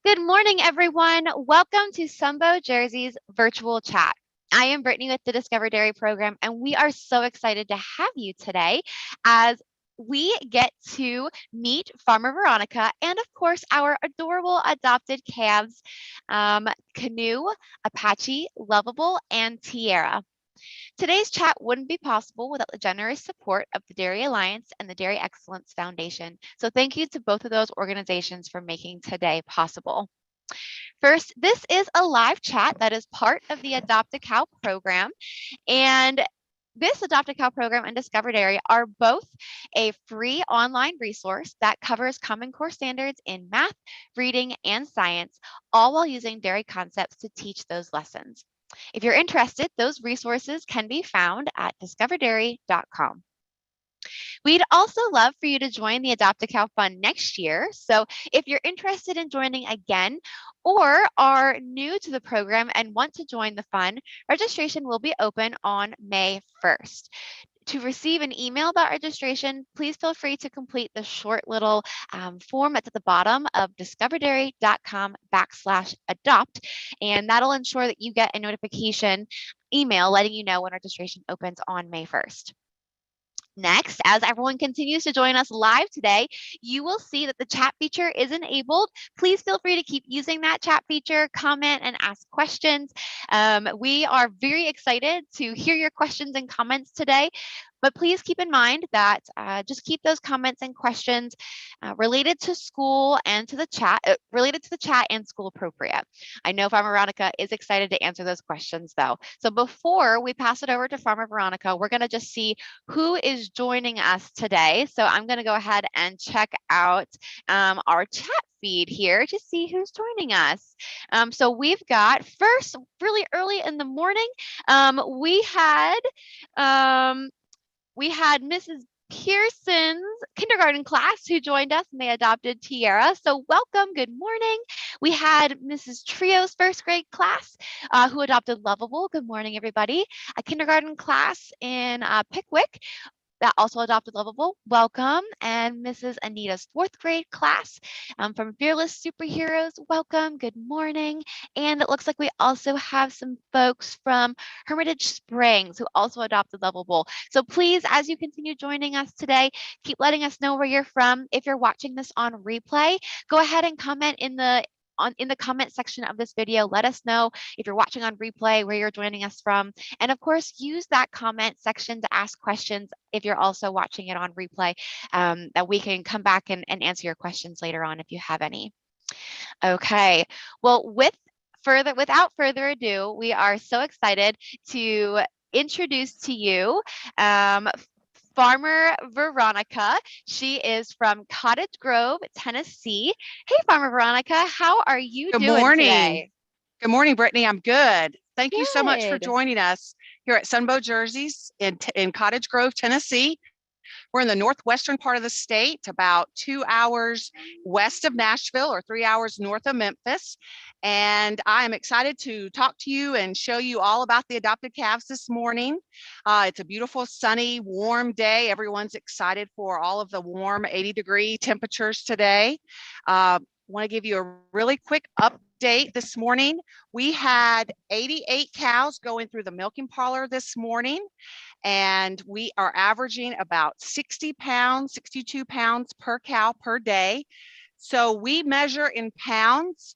Good morning, everyone. Welcome to Sunbow Jerseys virtual chat. I am Brittany with the Discover Dairy program, and we are so excited to have you today as we get to meet Farmer Veronica and, of course, our adorable adopted calves, Canoe, Apache, Loveable, and Tiara. Today's chat wouldn't be possible without the generous support of the Dairy Alliance and the Dairy Excellence Foundation. So thank you to both of those organizations for making today possible. First, this is a live chat that is part of the Adopt a Cow program. And this Adopt a Cow program and Discover Dairy are both a free online resource that covers Common Core standards in math, reading, and science, all while using dairy concepts to teach those lessons. If you're interested, those resources can be found at discoverdairy.com. We'd also love for you to join the Adopt a Cow Fund next year. So if you're interested in joining again or are new to the program and want to join the fund, registration will be open on May 1st. To receive an email about registration, please feel free to complete the short little form that's at the bottom of discoverdairy.com/adopt, and that'll ensure that you get a notification email letting you know when registration opens on May 1st. Next, as everyone continues to join us live today, you will see that the chat feature is enabled. Please feel free to keep using that chat feature, comment, and ask questions. We are very excited to hear your questions and comments today. But please keep in mind that just keep those comments and questions related to school and to the chat, related to the chat and school appropriate. I know Farmer Veronica is excited to answer those questions though. So before we pass it over to Farmer Veronica, we're gonna just see who is joining us today. So I'm gonna go ahead and check out our chat feed here to see who's joining us. So we've got first, really early in the morning, we had Mrs. Pearson's kindergarten class who joined us and they adopted Tiara. So welcome, good morning. We had Mrs. Trio's first grade class who adopted Loveable. Good morning, everybody. A kindergarten class in Pickwick that also adopted Loveable. Welcome. And Mrs. Anita's fourth grade class from Fearless Superheroes. Welcome. Good morning. And it looks like we also have some folks from Hermitage Springs who also adopted Loveable. So please, as you continue joining us today, keep letting us know where you're from. If you're watching this on replay, go ahead and comment in the comment section of this video. Let us know if you're watching on replay where you're joining us from. And of course, use that comment section to ask questions if you're also watching it on replay, that we can come back and answer your questions later on if you have any. Okay, well, without further ado, we are so excited to introduce to you Farmer Veronica. She is from Cottage Grove, Tennessee. Hey, Farmer Veronica, how are you doing today? Good morning, Brittany. I'm good. Thank you so much for Good. joining us here at Sunbow Jerseys in Cottage Grove, Tennessee. We're in the northwestern part of the state, about 2 hours west of Nashville or 3 hours north of Memphis. And I am excited to talk to you and show you all about the adopted calves this morning. It's a beautiful, sunny, warm day. Everyone's excited for all of the warm 80-degree temperatures today. I want to give you a really quick update this morning. We had 88 cows going through the milking parlor this morning, and we are averaging about 60 pounds, 62 pounds per cow per day. So we measure in pounds,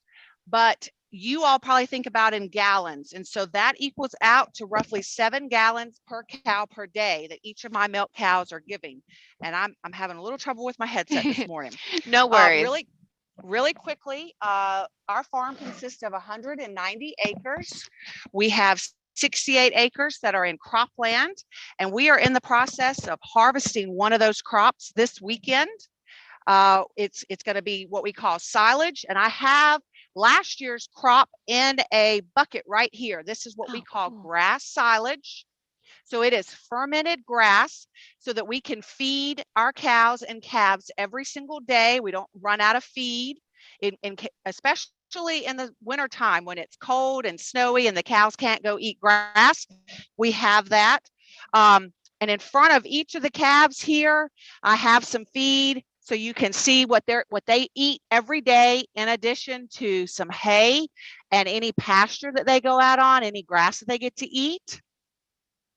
but you all probably think about in gallons. And so that equals out to roughly 7 gallons per cow per day that each of my milk cows are giving. And I'm having a little trouble with my headset this morning. No worries. Really quickly, our farm consists of 190 acres. We have 68 acres that are in cropland, and we are in the process of harvesting one of those crops this weekend. It's going to be what we call silage, and I have last year's crop in a bucket right here. This is what we call grass silage. So it is fermented grass so that we can feed our cows and calves every single day. We don't run out of feed, especially in the wintertime when it's cold and snowy and the cows can't go eat grass. We have that. And in front of each of the calves here, I have some feed, So you can see what they eat every day, in addition to some hay and any pasture that they go out on, any grass that they get to eat.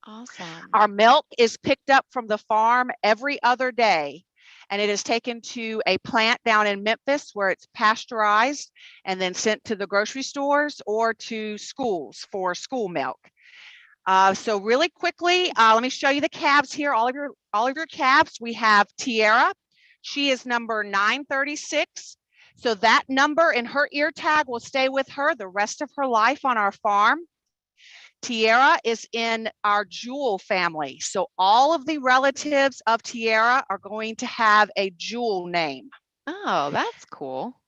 Awesome. Our milk is picked up from the farm every other day, and it is taken to a plant down in Memphis where it's pasteurized and then sent to the grocery stores or to schools for school milk. So really quickly, let me show you the calves here. All of your calves. We have Tiara. She is number 936. So that number in her ear tag will stay with her the rest of her life on our farm. Tiara is in our jewel family. So all of the relatives of Tiara are going to have a jewel name. Oh, that's cool.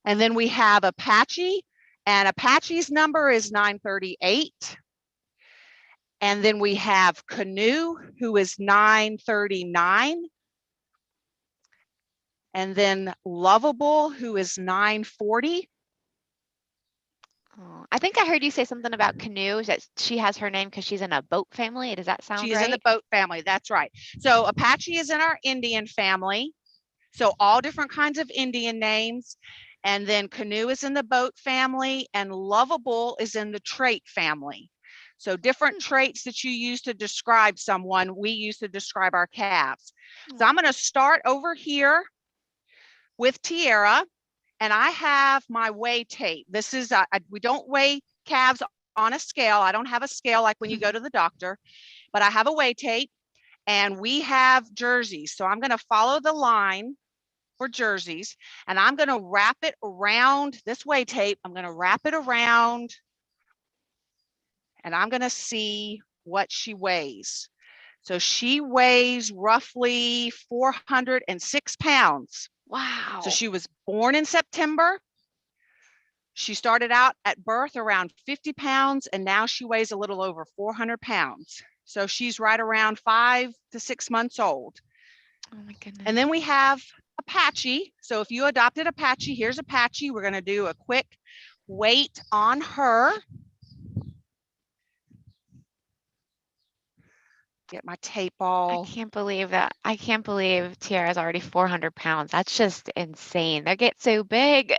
And then we have Apache, and Apache's number is 938. And then we have Canoe, who is 939. And then Loveable, who is 940. Oh, I think I heard you say something about Canoe, that she has her name because she's in a boat family. Does that sound She's in the right? boat family. That's right. So Apache is in our Indian family. So all different kinds of Indian names. And then Canoe is in the boat family, and Loveable is in the trait family. So different traits that you use to describe someone, we use to describe our calves. So I'm going to start over here with Tiara, and I have my weigh tape. This is, we don't weigh calves on a scale. I don't have a scale like when you go to the doctor, but I have a weigh tape, and we have jerseys. So I'm going to follow the line for jerseys, and I'm going to wrap it around this weigh tape. I'm going to wrap it around, and I'm going to see what she weighs. So she weighs roughly 406 pounds. Wow. So she was born in September. She started out at birth around 50 pounds, and now she weighs a little over 400 pounds. So she's right around 5 to 6 months old. Oh my goodness. And then we have Apache. So if you adopted Apache, here's Apache. We're going to do a quick weight on her. Get my tape all. I can't believe that. I can't believe Tiara's already 400 pounds. That's just insane. They get so big.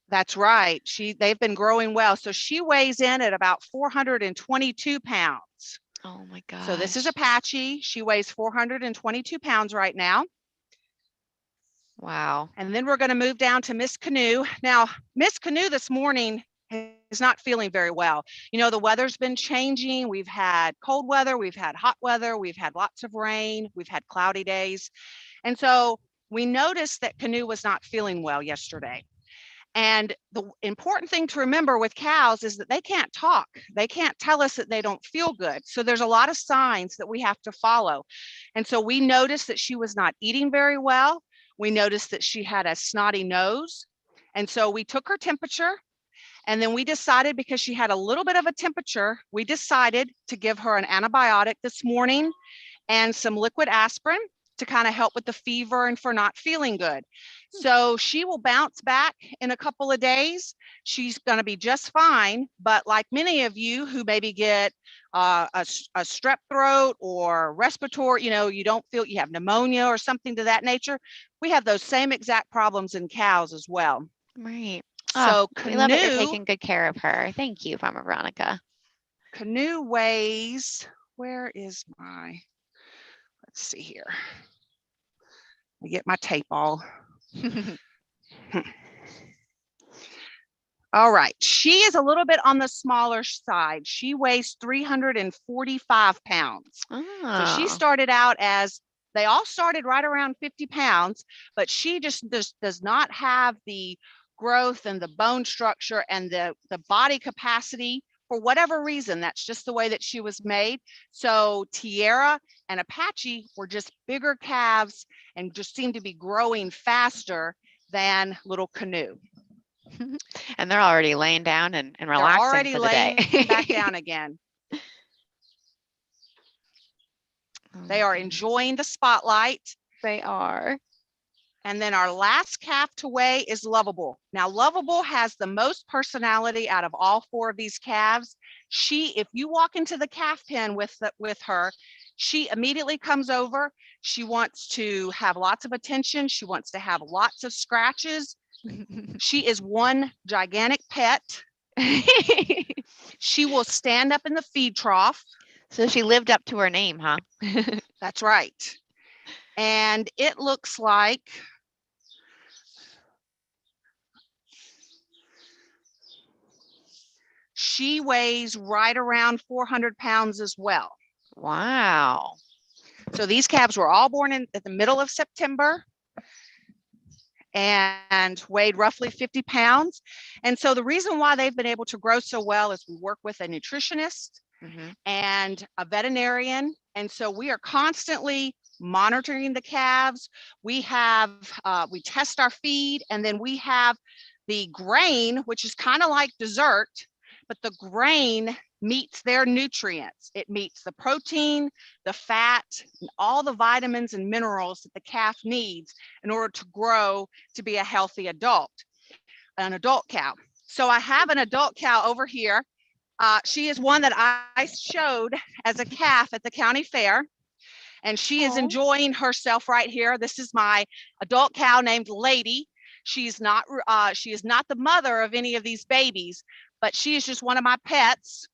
That's right. They've been growing well. So she weighs in at about 422 pounds. Oh my gosh. So this is Apache. She weighs 422 pounds right now. Wow. And then we're going to move down to Miss Canoe. Now, Miss Canoe this morning is not feeling very well. You know, the weather's been changing. We've had cold weather, we've had hot weather, we've had lots of rain, we've had cloudy days. And so we noticed that Canoe was not feeling well yesterday. And the important thing to remember with cows is that they can't talk. They can't tell us that they don't feel good. So there's a lot of signs that we have to follow. And so we noticed that she was not eating very well. We noticed that she had a snotty nose. And so we took her temperature, and then we decided, because she had a little bit of a temperature, we decided to give her an antibiotic this morning and some liquid aspirin to kind of help with the fever and for not feeling good. So she will bounce back in a couple of days. She's going to be just fine. But like many of you who maybe get a strep throat or respiratory, you don't feel, you have pneumonia or something to that nature, we have those same exact problems in cows as well. Right. So we love that you're taking good care of her. Thank you, Farmer Veronica. Canoe weighs, where is my, let's see here. Let me get my tape all. All right, she is a little bit on the smaller side. She weighs 345 pounds. So she started out as, they all started right around 50 pounds, but she just does not have the growth and the bone structure and the body capacity. For whatever reason, that's just the way that she was made. So Tiara and Apache were just bigger calves and just seemed to be growing faster than little Canoe. And they're already laying down and relaxing. They're already for the day. laying back down again. They are enjoying the spotlight. They are. And then our last calf to weigh is Loveable. Now, Loveable has the most personality out of all four of these calves. If you walk into the calf pen with her, She immediately comes over. She wants to have lots of attention. She wants to have lots of scratches. She is one gigantic pet. She will stand up in the feed trough. So she lived up to her name, huh? That's right. And it looks like she weighs right around 400 pounds as well. Wow. So these calves were all born at the middle of September and weighed roughly 50 pounds. And so the reason why they've been able to grow so well is we work with a nutritionist and a veterinarian. And so we are constantly monitoring the calves. We test our feed, and then we have the grain, which is kind of like dessert, but the grain meets their nutrients. It meets the protein, the fat, and all the vitamins and minerals that the calf needs in order to grow to be a healthy adult, an adult cow. So I have an adult cow over here. She is one that I showed as a calf at the county fair, and she is enjoying herself right here. This is my adult cow named Lady. She is not the mother of any of these babies, but she is just one of my pets.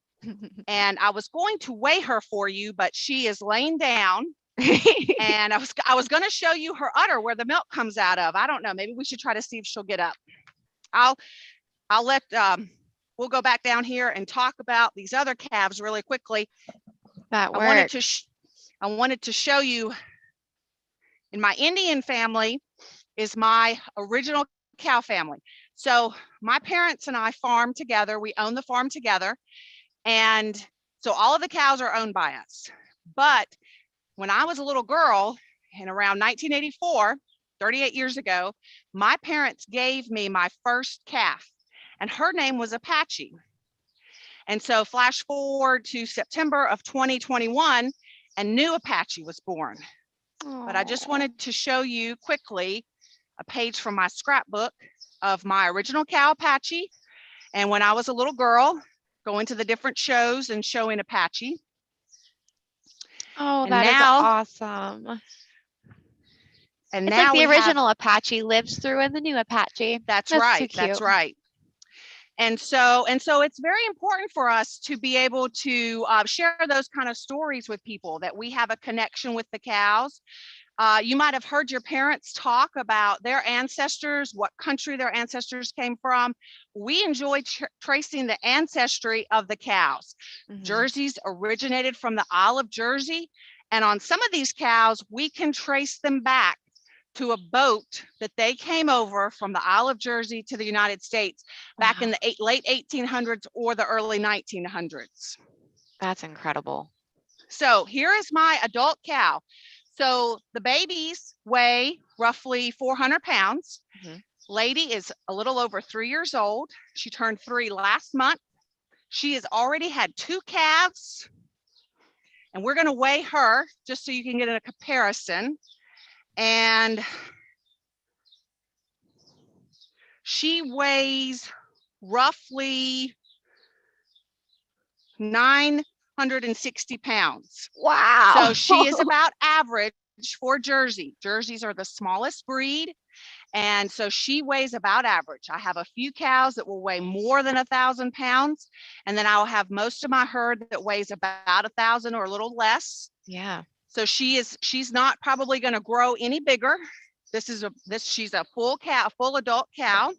And I was going to weigh her for you, but she is laying down. And I was going to show you her udder where the milk comes out of. I don't know. Maybe we should try to see if she'll get up. I'll let we'll go back down here and talk about these other calves really quickly. That works. I wanted to show you, in my Indian family is my original cow family. So my parents and I farm together. We own the farm together. And so all of the cows are owned by us. But when I was a little girl in around 1984, 38 years ago, my parents gave me my first calf, and her name was Apache. And so flash forward to September of 2021, and new Apache was born. Aww. But I just wanted to show you quickly a page from my scrapbook of my original cow Apache. And when I was a little girl, going to the different shows and showing Apache. Oh, that is awesome. And it's now like the original Apache lives through in the new Apache. That's right. That's right. And so it's very important for us to be able to share those kind of stories with people, that we have a connection with the cows. You might have heard your parents talk about their ancestors, what country their ancestors came from. We enjoy tracing the ancestry of the cows. Jerseys originated from the Isle of Jersey. And on some of these cows, we can trace them back to a boat that they came over from the Isle of Jersey to the United States back in the late 1800s or the early 1900s. That's incredible. So here is my adult cow. So the babies weigh roughly 400 pounds. Lady is a little over 3 years old. She turned 3 last month. She has already had 2 calves. And we're going to weigh her just so you can get a comparison. And she weighs roughly 960 pounds. Wow. So she is about average for Jersey. Jerseys are the smallest breed. And so she weighs about average. I have a few cows that will weigh more than 1,000 pounds. And then I'll have most of my herd that weighs about 1,000 or a little less. Yeah. So she's not probably going to grow any bigger. She's a full adult cow.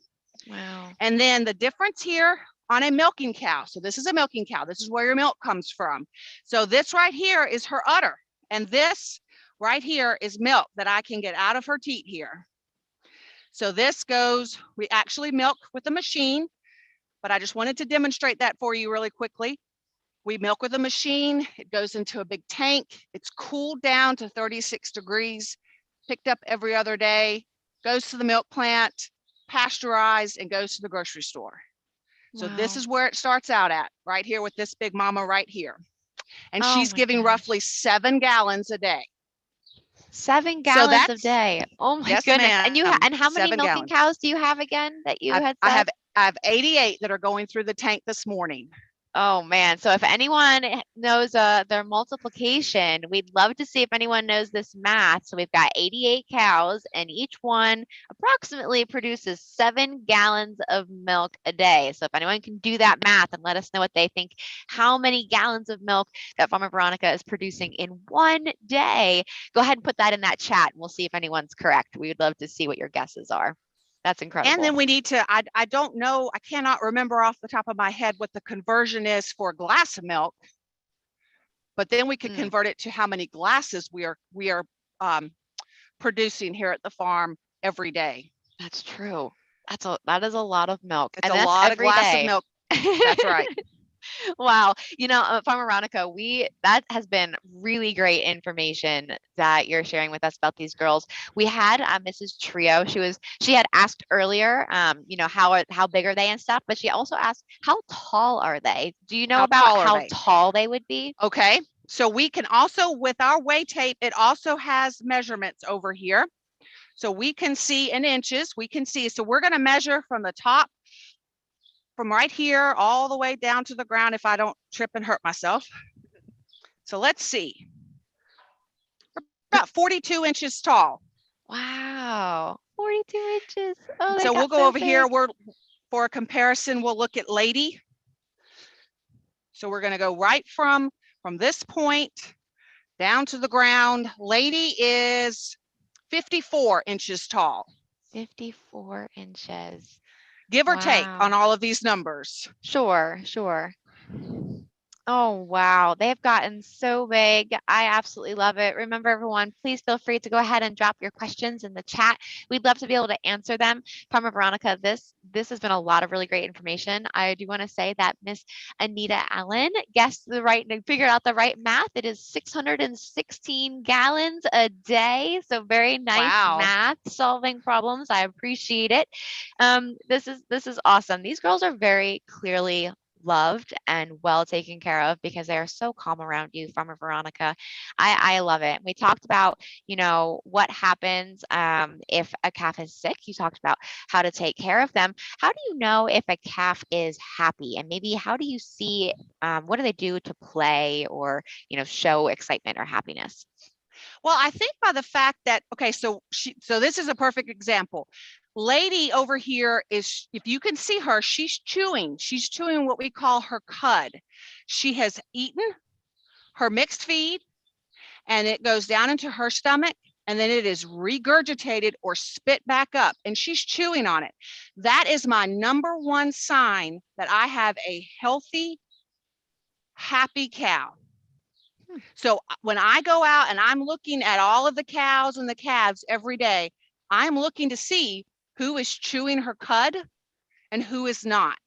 Wow. And then the difference here on a milking cow. So this is a milking cow. This is where your milk comes from. So this right here is her udder. And this right here is milk that I can get out of her teat here. So we actually milk with a machine, but I just wanted to demonstrate that for you really quickly. We milk with a machine. It goes into a big tank. It's cooled down to 36 degrees, picked up every other day, goes to the milk plant, pasteurized, and goes to the grocery store. So this is where it starts out at, right here with this big mama right here. And she's giving roughly 7 gallons a day. 7 gallons a day. Oh my goodness. And how many milking cows do you have again that you had said? I have 88 that are going through the tank this morning. Oh man. So if anyone knows their multiplication, we'd love to see if anyone knows this math. So we've got 88 cows and each one approximately produces 7 gallons of milk a day. So if anyone can do that math and let us know what they think, how many gallons of milk that Farmer Veronica is producing in one day, go ahead and put that in that chat and we'll see if anyone's correct. We would love to see what your guesses are. That's And incredible. then we need to, I don't know, I cannot remember off the top of my head what the conversion is for a glass of milk, but then we could convert it to how many glasses we are producing here at the farm every day. That's true. That is a lot of milk. It's And a that's lot of every glass of day. milk. That's right. Wow. Farmer Veronica, that has been really great information that you're sharing with us about these girls. We had Mrs. Trio. She had asked earlier, how big are they and stuff, but she also asked how tall are they? Do you know How about tall are how they? tall they would be? Okay. So we can also, with our weigh tape, it also has measurements over here. So we can see in inches, we can see. So we're going to measure from the top, from right here all the way down to the ground if I don't trip and hurt myself. So let's see. About 42 inches tall. Wow. 42 inches. Oh, they So we'll got go so over here. big. For a comparison, we'll look at Lady. So we're going to go right from this point down to the ground. Lady is 54 inches tall. 54 inches. Give or take on Wow. all of these numbers. Sure, sure. Oh, wow. They've gotten so big. I absolutely love it. Remember, everyone, please feel free to go ahead and drop your questions in the chat. We'd love to be able to answer them. Farmer Veronica, this has been a lot of really great information. I do want to say that Miss Anita Allen figured out the right math. It is 616 gallons a day. So very nice Wow. math, solving problems. I appreciate it. This is awesome. These girls are very clearly loved and well taken care of because they are so calm around you, Farmer Veronica. I love it. We talked about, what happens if a calf is sick. You talked about how to take care of them. How do you know if a calf is happy? And maybe how do you see, what do they do to play or, show excitement or happiness? Well, I think by the fact that, okay, so this is a perfect example. Lady over here is, if you can see her, she's chewing what we call her cud. She has eaten her mixed feed and it goes down into her stomach and then it is regurgitated or spit back up and she's chewing on it. That is my number one sign that I have a healthy, happy cow. So when I go out and I'm looking at all of the cows and the calves every day, I'm looking to see who is chewing her cud and who is not.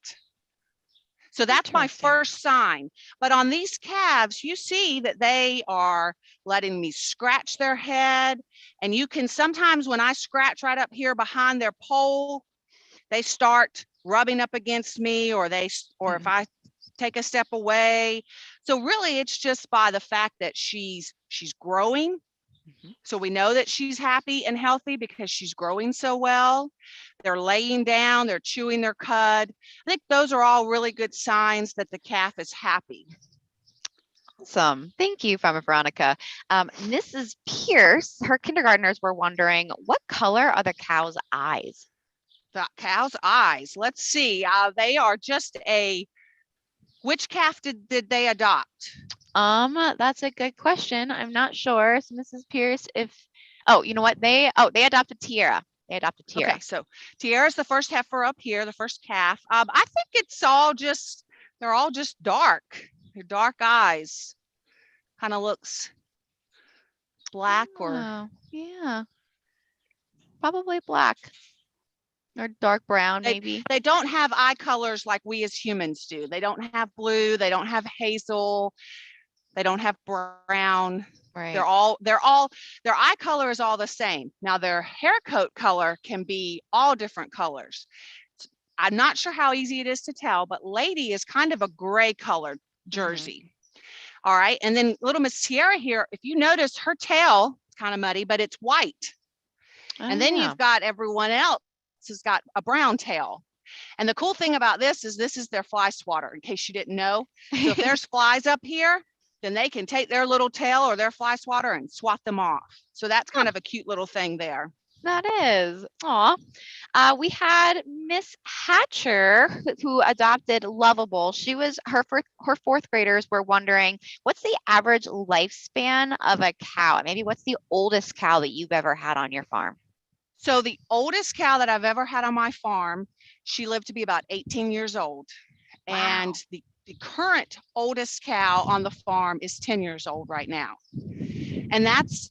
So that's my first sign. But on these calves, you see that they are letting me scratch their head. And you can sometimes, when I scratch right up here behind their pole, they start rubbing up against me, or if I take a step away. So really it's just by the fact that she's growing. So we know that she's happy and healthy because she's growing so well. They're laying down, they're chewing their cud. I think those are all really good signs that the calf is happy. Awesome. Thank you, Farmer Veronica. Mrs. Pierce, her kindergartners were wondering, what color are the cow's eyes? The cow's eyes, let's see. They are just which calf did they adopt? That's a good question. I'm not sure. So Mrs. Pierce, you know what? They adopted Tiara. They adopted Tiara. Okay, so Tiara's the first heifer up here, the first calf. I think they're all just dark. They're dark eyes. Kind of looks black or yeah, probably black or dark brown, maybe. They don't have eye colors like we as humans do. They don't have blue. They don't have hazel. They don't have brown. Right. Their eye color is all the same. Now their hair coat color can be all different colors. I'm not sure how easy it is to tell, but Lady is kind of a gray colored Jersey. All right. And then little Miss Tiara here, if you notice her tail, it's kind of muddy, but it's white. And then you've got everyone else has got a brown tail. And the cool thing about this is their fly swatter, in case you didn't know. So if there's flies up here, then they can take their little tail or their fly swatter and swat them off. So that's kind of a cute little thing there. That is. Aw. We had Miss Hatcher who adopted Loveable. She was her fourth graders were wondering what's the average lifespan of a cow? Maybe what's the oldest cow that you've ever had on your farm? So the oldest cow that I've ever had on my farm, she lived to be about 18 years old. Wow. And the current oldest cow on the farm is 10 years old right now. And that's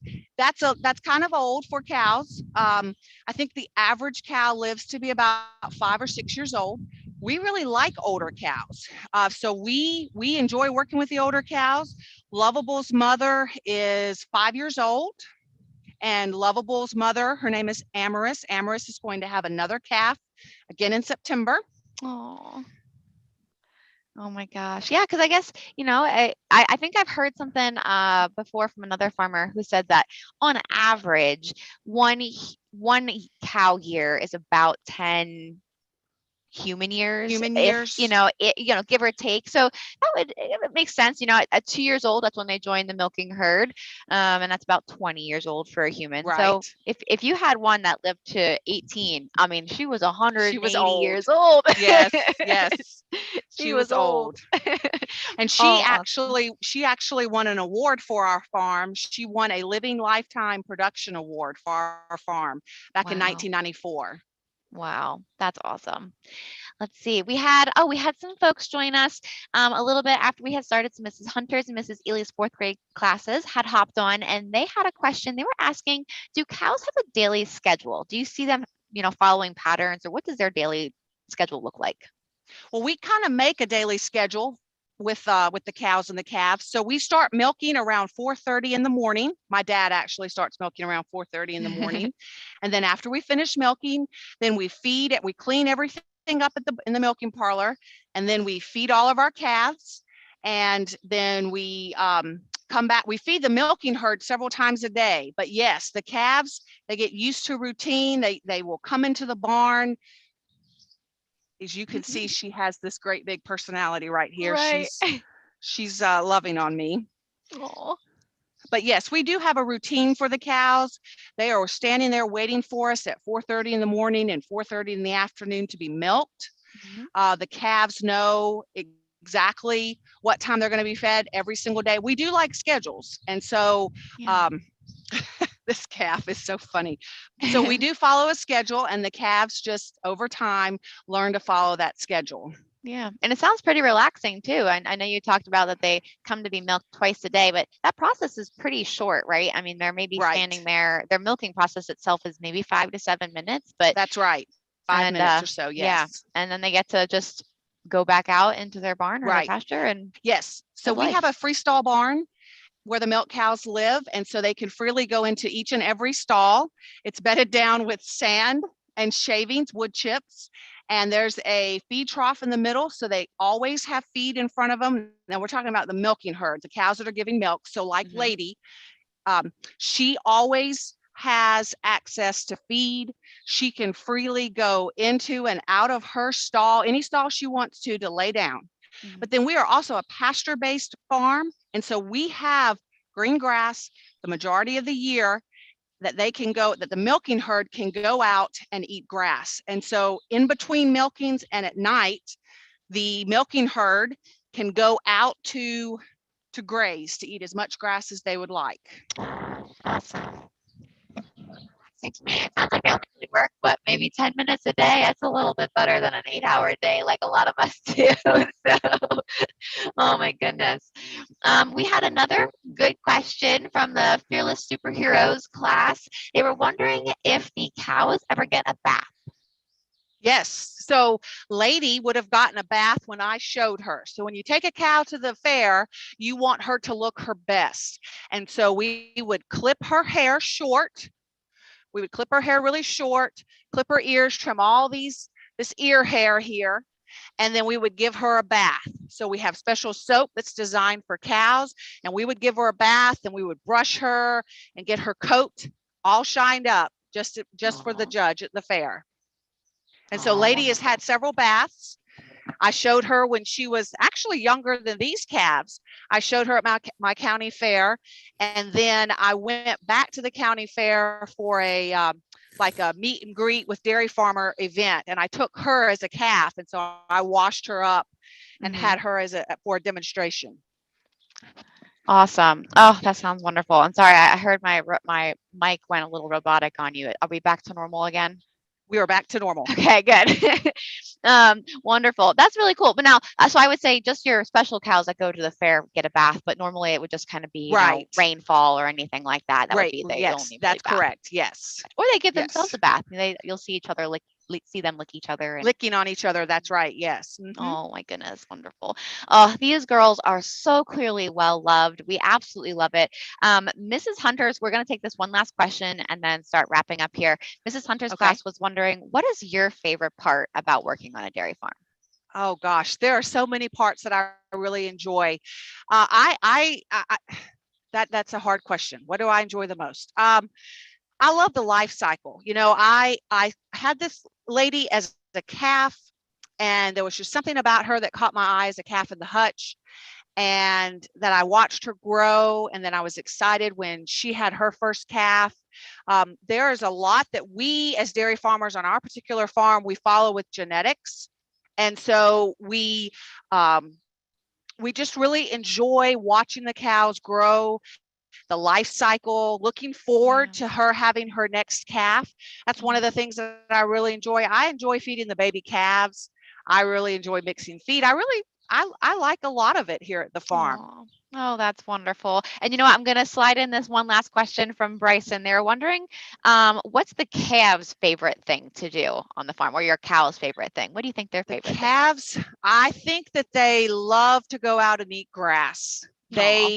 kind of old for cows. I think the average cow lives to be about 5 or 6 years old. We really like older cows. So we enjoy working with the older cows. Loveable's mother is 5 years old. And Loveable's mother, her name is Amorous. Amorous is going to have another calf again in September. Oh. Oh my gosh. Yeah, because I guess, I think I've heard something before from another farmer who said that on average, one cow year is about 10 human years, if give or take. So it would make sense. At 2 years old, that's when they join the milking herd, and that's about 20 years old for a human. Right. So if you had one that lived to 18, I mean, she was 180 old. years old. Yes, yes. She was old. And she actually won an award for our farm. She won a Living Lifetime Production Award for our farm back in 1994. Wow, that's awesome. Let's see. We had some folks join us a little bit after we had started. So Mrs. Hunter's and Mrs. Ely's fourth grade classes had hopped on, and they had a question. They were asking, do cows have a daily schedule? Do you see them, following patterns, or what does their daily schedule look like? Well, we kind of make a daily schedule with the cows and the calves. So we start milking around 4:30 in the morning. My dad actually starts milking around 4:30 in the morning. And then after we finish milking, then we feed it, we clean everything up in the milking parlor, and then we feed all of our calves. And then we come back. We feed the milking herd several times a day. But yes, the calves, they get used to routine. They will come into the barn. As you can see, she has this great big personality right here. Right. She's loving on me. Aww. But yes, we do have a routine for the cows. They are standing there waiting for us at 4:30 in the morning and 4:30 in the afternoon to be milked. The calves know exactly what time they're going to be fed every single day. We do like schedules. And so this calf is so funny. So we do follow a schedule, and the calves just over time learn to follow that schedule. Yeah. And it sounds pretty relaxing too. I know you talked about that they come to be milked twice a day, but that process is pretty short, right? I mean, they're maybe standing there. Their milking process itself is maybe 5 to 7 minutes, but that's right. 5 minutes or so. Yes. Yeah. And then they get to just go back out into their barn or their pasture and yes. So we have a freestall barn where the milk cows live, and so they can freely go into each and every stall. It's bedded down with sand and shavings, wood chips, and there's a feed trough in the middle, so they always have feed in front of them. Now we're talking about the milking herd, the cows that are giving milk. So like Lady, she always has access to feed. She can freely go into and out of her stall, any stall she wants to lay down. But then we are also a pasture-based farm, and so we have green grass the majority of the year that the milking herd can go out and eat grass. And so in between milkings and at night, the milking herd can go out to graze, to eat as much grass as they would like. Awesome. It sounds like I only work, but maybe 10 minutes a day. That's a little bit better than an 8-hour day, like a lot of us do. So, oh my goodness. We had another good question from the Fearless Superheroes class. They were wondering if the cows ever get a bath. Yes. So Lady would have gotten a bath when I showed her. So when you take a cow to the fair, you want her to look her best. And so we would clip her hair short. We would clip her hair really short, clip her ears, trim all this ear hair here, and then we would give her a bath. So we have special soap that's designed for cows, and we would give her a bath, and we would brush her and get her coat all shined up just for the judge at the fair. And so Oh, Lady has wonderful. had several baths. I showed her when she was actually younger than these calves. I showed her at my county fair, and then I went back to the county fair for like a meet and greet with dairy farmer event, and I took her as a calf, and so I washed her up and had Hmm. her for a demonstration. Awesome. Oh, that sounds wonderful. I'm sorry, I heard my mic went a little robotic on you. Are we back to normal again? We were back to normal. Okay, good. Wonderful. That's really cool. But now, so I would say just your special cows that go to the fair get a bath, but normally it would just kind of be, Right. rainfall or anything like that. That would Right. be the Yes, only really that's bath. correct. Yes. Or they give themselves Yes. a bath. You'll see each other see them lick each other and Licking on each other. That's right. Yes. oh my goodness, wonderful. Oh, these girls are so clearly well loved. We absolutely love it. Mrs. Hunters, we're going to take this one last question and then start wrapping up here. Mrs. Hunter's Okay. class was wondering, what is your favorite part about working on a dairy farm? Oh gosh, there are so many parts that I really enjoy. That's a hard question. What do I enjoy the most? I love the life cycle. I had this lady as a calf, and there was just something about her that caught my eye as a calf in the hutch, and that I watched her grow, and then I was excited when she had her first calf. There is a lot that we as dairy farmers on our particular farm, we follow with genetics. And so we just really enjoy watching the cows grow, the life cycle, looking forward Yeah. to her having her next calf. That's one of the Mhm. things that I really enjoy. I enjoy feeding the baby calves. I really enjoy mixing feed. I like a lot of it here at the farm. Oh, oh, that's wonderful. And you know what? I'm going to slide in this one last question from Bryson. They're wondering, what's the calves' favorite thing to do on the farm, or your cow's favorite thing? What do you think their The favorite thing is? calves, I think that they love to go out and eat grass. Oh,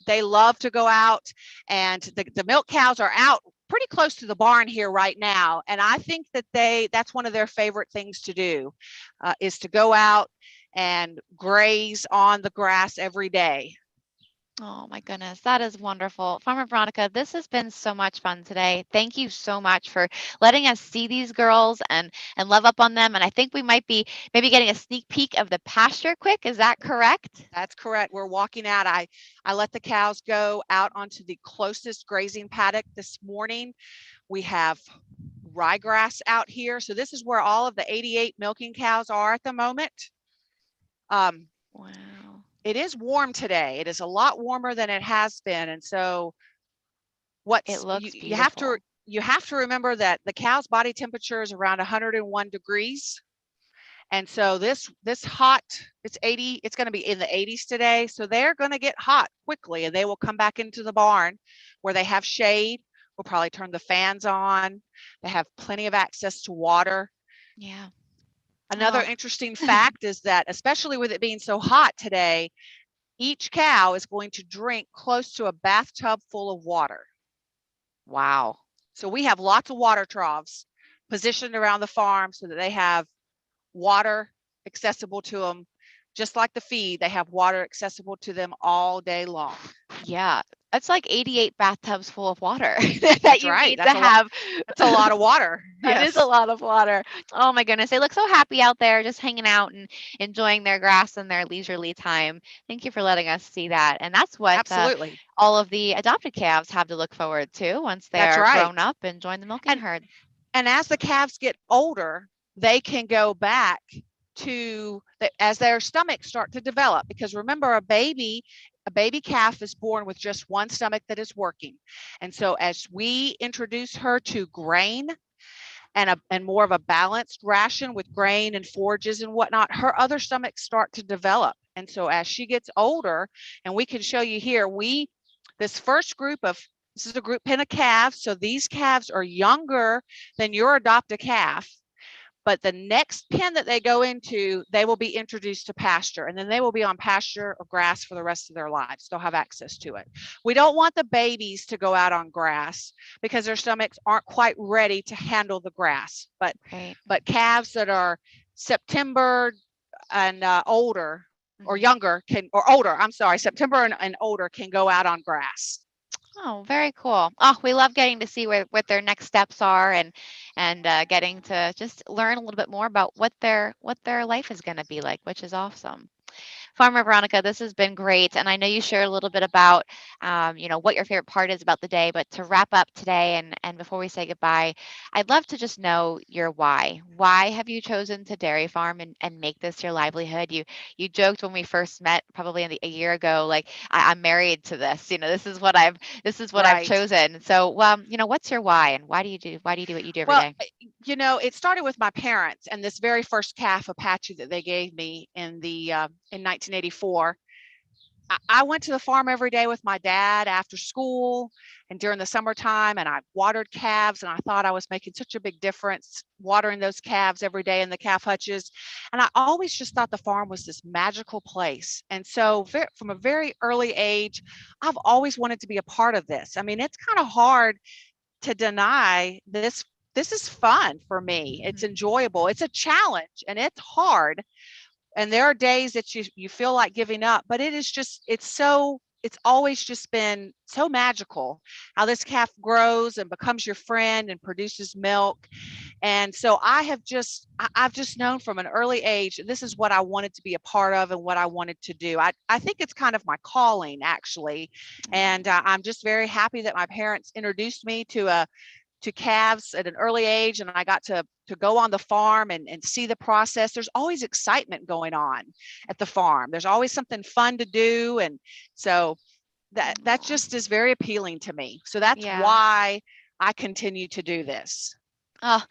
They love to go out, and the milk cows are out pretty close to the barn here right now, and I think that that's one of their favorite things to do, is to go out and graze on the grass every day. oh my goodness, that is wonderful. Farmer Veronica, this has been so much fun today. Thank you so much for letting us see these girls and love up on them. And I think we might be maybe getting a sneak peek of the pasture quick. Is that correct? That's correct. We're walking out. I let the cows go out onto the closest grazing paddock this morning. We have ryegrass out here. So this is where all of the 88 milking cows are at the moment. Um, Wow. it is warm today. It is a lot warmer than it has been. And so It looks you beautiful. you have to remember that the cow's body temperature is around 101 degrees. And so this hot, it's 80, it's going to be in the 80s today. So they're going to get hot quickly, and they will come back into the barn where they have shade. We'll probably turn the fans on. They have plenty of access to water. Yeah. Another Oh, interesting fact is that, especially with it being so hot today, each cow is going to drink close to a bathtub full of water. wow. So we have lots of water troughs positioned around the farm so that they have water accessible to them. Just like the feed, they have water accessible to them all day long. Yeah. That's like 88 bathtubs full of water that That's you right. need to That's a lot. have. That's a lot of water. That is a Yes, lot of water. Oh my goodness. They look so happy out there just hanging out and enjoying their grass and their leisurely time. Thank you for letting us see that. And that's what absolutely. all of the adopted calves have to look forward to once they That's are right. grown up and join the milking And herd. and as the calves get older, they can go back to as their stomachs start to develop, because remember, a baby calf is born with just one stomach that is working. And so as we introduce her to grain and more of a balanced ration with grain and forages and whatnot, her other stomachs start to develop. And so as she gets older, and we can show you here, this first group of this is a group pen of calves. So these calves are younger than your adopted calf. But the next pen that they go into, they will be introduced to pasture, and then they will be on pasture or grass for the rest of their lives. They'll have access to it. We don't want the babies to go out on grass because their stomachs aren't quite ready to handle the grass. Right. But calves that are September and older or Hmm. younger can, or older, I'm sorry, September and older can go out on grass. Oh, very cool. Oh, we love getting to see what their next steps are, and getting to just learn a little bit more about what their life is going to be like, which is awesome. Farmer Veronica, this has been great, and I know you shared a little bit about, what your favorite part is about the day. But to wrap up today, and before we say goodbye, I'd love to just know your why. Why have you chosen to dairy farm and make this your livelihood? You joked when we first met, probably a year ago, like I'm married to this. This is what I've Right. chosen. So, what's your why, and why do you do what you do every Well, day? it started with my parents and this very first calf Apache that they gave me in 1984. I went to the farm every day with my dad after school and during the summertime, and I watered calves, and I thought I was making such a big difference watering those calves every day in the calf hutches. And I always just thought the farm was this magical place. And so, from a very early age, I've always wanted to be a part of this. I mean, it's kind of hard to deny this. This is fun for me. It's Mhm. enjoyable. It's a challenge and it's hard, and there are days that you feel like giving up, but it's always just been so magical how this calf grows and becomes your friend and produces milk. And so I've just known from an early age this is what I wanted to be a part of and what I wanted to do. I think it's kind of my calling, actually. And I'm just very happy that my parents introduced me to calves at an early age, and I got to go on the farm and see the process. There's always excitement going on at the farm. There's always something fun to do, and so that Aw. just is very appealing to me. So that's Yeah. why I continue to do this. Oh,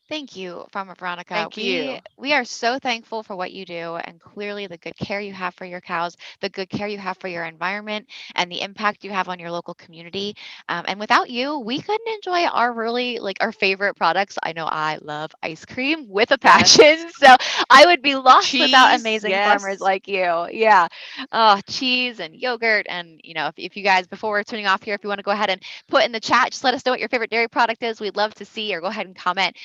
thank you, Farmer Veronica. Thank We you. we are so thankful for what you do, and clearly the good care you have for your cows, the good care you have for your environment, and the impact you have on your local community. And without you, we couldn't enjoy our really like our favorite products. I know I love ice cream with a Yes. passion, so I would be lost without Cheese. amazing farmers Yes. like you. Yeah. Oh, cheese and yogurt, and if you guys before we're tuning off here, if you want to go ahead and put in the chat. Just let us know what your favorite dairy product is. We'd love to see, or go ahead and comment.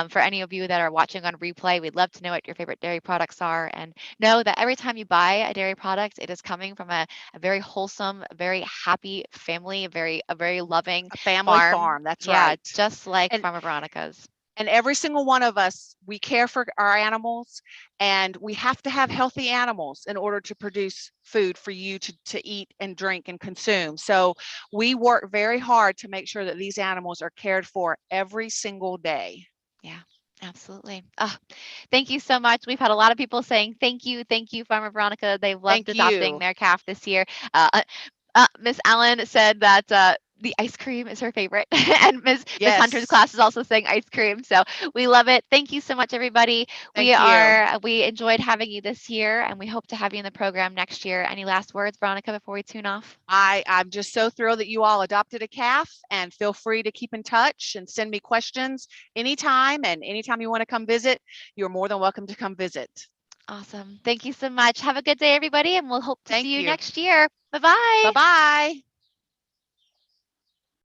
For any of you that are watching on replay, we'd love to know what your favorite dairy products are. And know that every time you buy a dairy product, it is coming from a very wholesome, a very happy family, a very loving A family farm. farm. That's Yeah, right. just like And Farmer Veronica's. and every single one of us, we care for our animals, and we have to have healthy animals in order to produce food for you to eat and drink and consume. So we work very hard to make sure that these animals are cared for every single day. Yeah, absolutely. Oh, thank you so much. We've had a lot of people saying thank you, Farmer Veronica. They've loved Thank adopting you. their calf this year. Miss Allen said that the ice cream is her favorite, and Miss Hunter's Yes. class is also saying ice cream. So we love it. Thank you so much, everybody. We Thank you. are we enjoyed having you this year, and we hope to have you in the program next year. Any last words, Veronica, before we tune off? I'm just so thrilled that you all adopted a calf, and feel free to keep in touch and send me questions anytime. And anytime you want to come visit, you're more than welcome to come visit. Awesome. Thank you so much. Have a good day, everybody, and we'll hope to see Thank you you. next year. Bye Bye bye. bye.